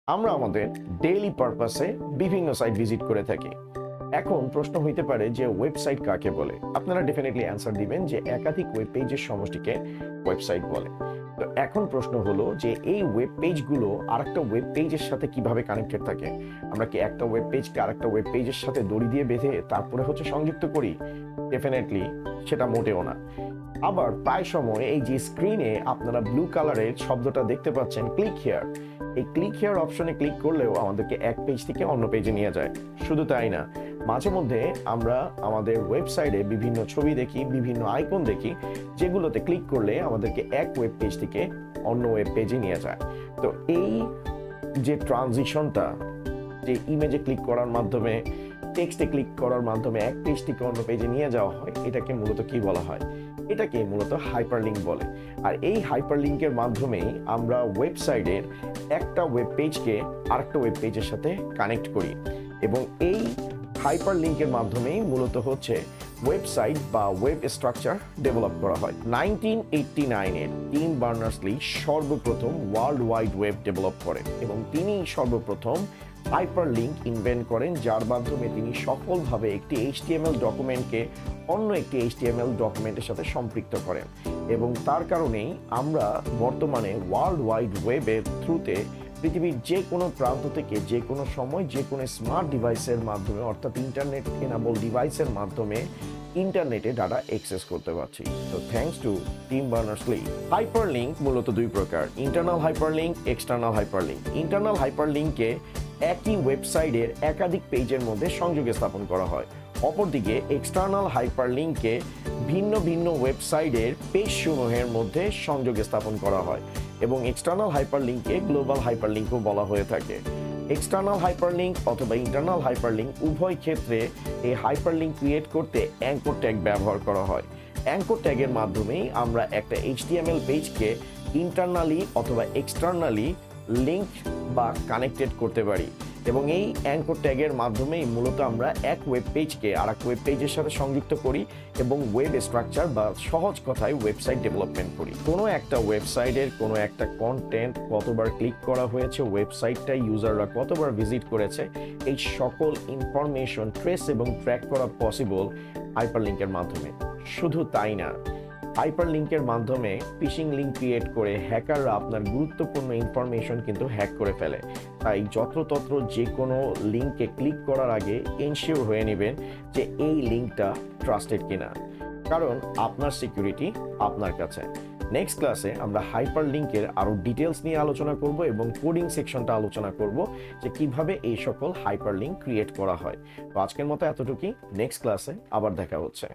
আমরা আমাদের ডেইলি পারপাসে বিভিন্ন সাইট ভিজিট করে থাকি। এখন প্রশ্ন হইতে পারে যে ওয়েবসাইট কাকে বলে। আপনারা ডেফিনেটলি অ্যান্সার দিবেন যে একাধিক ওয়েব পেজের সমষ্টিকে ওয়েবসাইট বলে। তো এখন প্রশ্ন হলো যে এই ওয়েব পেজগুলো আরেকটা ওয়েব পেজের সাথে কিভাবে কানেক্টেড থাকে। আমরা কি একটা ওয়েব পেজকে আরেকটা ওয়েব পেজের সাথে দড়ি দিয়ে বেঁধে তারপরে সংযুক্ত করি? ডেফিনেটলি সেটা মোটেও না। আবার প্রায় সময় এই যে স্ক্রিনে আপনারা ব্লু কালারের শব্দটা দেখতে পাচ্ছেন, ক্লিক হিয়ার, এই ক্লিক হিয়ার অপশনে ক্লিক করলেও আমাদেরকে এক পেজ থেকে অন্য পেজে নিয়ে যায়। শুধু তাই না, মাঝে মধ্যে আমরা আমাদের ওয়েবসাইটে বিভিন্ন ছবি দেখি, বিভিন্ন আইকন দেখি, যেগুলোতে ক্লিক করলে আমাদেরকে এক ওয়েব পেজ থেকে অন্য ওয়েব পেজে নিয়ে যায়। তো এই যে ট্রানজিশনটা, যে ইমেজে ক্লিক করার মাধ্যমে, টেক্সটে ক্লিক করার মাধ্যমে এক পেজ থেকে অন্য পেজে নিয়ে যাওয়া হয়, এটাকে মূলত কি বলা হয়? এটাকে মূলত হাইপারলিংক বলে। আর এই হাইপারলিংকের মাধ্যমেই আমরা ওয়েবসাইটের একটা ওয়েব পেজকে আরেকটা ওয়েব পেজের সাথে কানেক্ট করি, এবং এই হাইপারলিংকের মাধ্যমেই মূলত ওয়েবসাইট বা ওয়েব স্ট্রাকচার ডেভেলপ করা হয়। 1989-এ টিম বার্নার্স-লি সর্বপ্রথম ওয়ার্ল্ড ওয়াইড ওয়েব ডেভেলপ করেন, এবং তিনি সর্বপ্রথম হাইপারলিংক ইনভেন্ট করেন, যার মাধ্যমে তিনি সফলভাবে একটি HTML ডকুমেন্টকে অন্য একটি HTML ডকুমেন্টের সাথে সম্পৃক্ত করেন। এবং তার কারণেই আমরা বর্তমানে ওয়ার্ল্ড ওয়াইড ওয়েবের থ্রুতে পৃথিবীর যে কোনো প্রান্ত থেকে যে কোনো সময় যে কোনো স্মার্ট ডিভাইসের মাধ্যমে, অর্থাৎ ইন্টারনেট এনাবল ডিভাইসের মাধ্যমে ইন্টারনেটে ডাটা অ্যাক্সেস করতে পারছি। তো thanks to Tim Berners-Lee. Hyperlink মূলত দুই প্রকার: internal hyperlink, external hyperlink. Internal হাইপারলিংকে একই ওয়েবসাইটের একাধিক পেজের মধ্যে সংযোগে স্থাপন করা হয়। অপরদিকে এক্সটার্নাল হাইপারলিংকে ভিন্ন ভিন্ন ওয়েবসাইটের পেজ সমূহের মধ্যে সংযোগে স্থাপন করা হয়, এবং এক্সটার্নাল হাইপারলিংকে গ্লোবাল হাইপারলিংকও বলা হয়ে থাকে। এক্সটার্নাল হাইপারলিংক অথবা ইন্টারনাল হাইপারলিংক উভয় ক্ষেত্রে এই হাইপারলিংক ক্রিয়েট করতে অ্যাঙ্কর ট্যাগ ব্যবহার করা হয়। অ্যাঙ্কর ট্যাগের মাধ্যমেই আমরা একটা HTML পেজকে ইন্টারনালি অথবা এক্সটার্নালি লিঙ্ক বা কানেক্টেড করতে পারি, এবং এই অ্যাঙ্কর ট্যাগের মাধ্যমেই মূলত আমরা এক ওয়েব পেজকে আরেক ওয়েব পেজের সাথে সংযুক্ত করি এবং ওয়েব স্ট্রাকচার বা সহজ কথায় ওয়েবসাইট ডেভেলপমেন্ট করি। কোনো একটা ওয়েবসাইটের কোনো একটা কন্টেন্ট কতবার ক্লিক করা হয়েছে, ওয়েবসাইটটা ইউজাররা কতবার ভিজিট করেছে, এই সকল ইনফরমেশন ট্রেস এবং ট্র্যাক করা পসিবল হাইপারলিংকের মাধ্যমে। শুধু তাই না, হাইপারলিংকের মাধ্যমে ফিশিং লিঙ্ক ক্রিয়েট করে হ্যাকাররা আপনার গুরুত্বপূর্ণ ইনফরমেশন কিন্তু হ্যাক করে ফেলে। তাই যত্রতত্র যে কোনো লিঙ্কে ক্লিক করার আগে এনশিওর হয়ে নেবেন যে এই লিঙ্কটা ট্রাস্টেড কিনা, কারণ আপনার সিকিউরিটি আপনার কাছে। নেক্সট ক্লাসে আমরা হাইপারলিংকের আরও ডিটেলস নিয়ে আলোচনা করব, এবং কোডিং সেকশনটা আলোচনা করব যে কিভাবে এই সকল হাইপারলিংক ক্রিয়েট করা হয়। তো আজকের মতো এতটুকুই। নেক্সট ক্লাসে আবার দেখা হচ্ছে।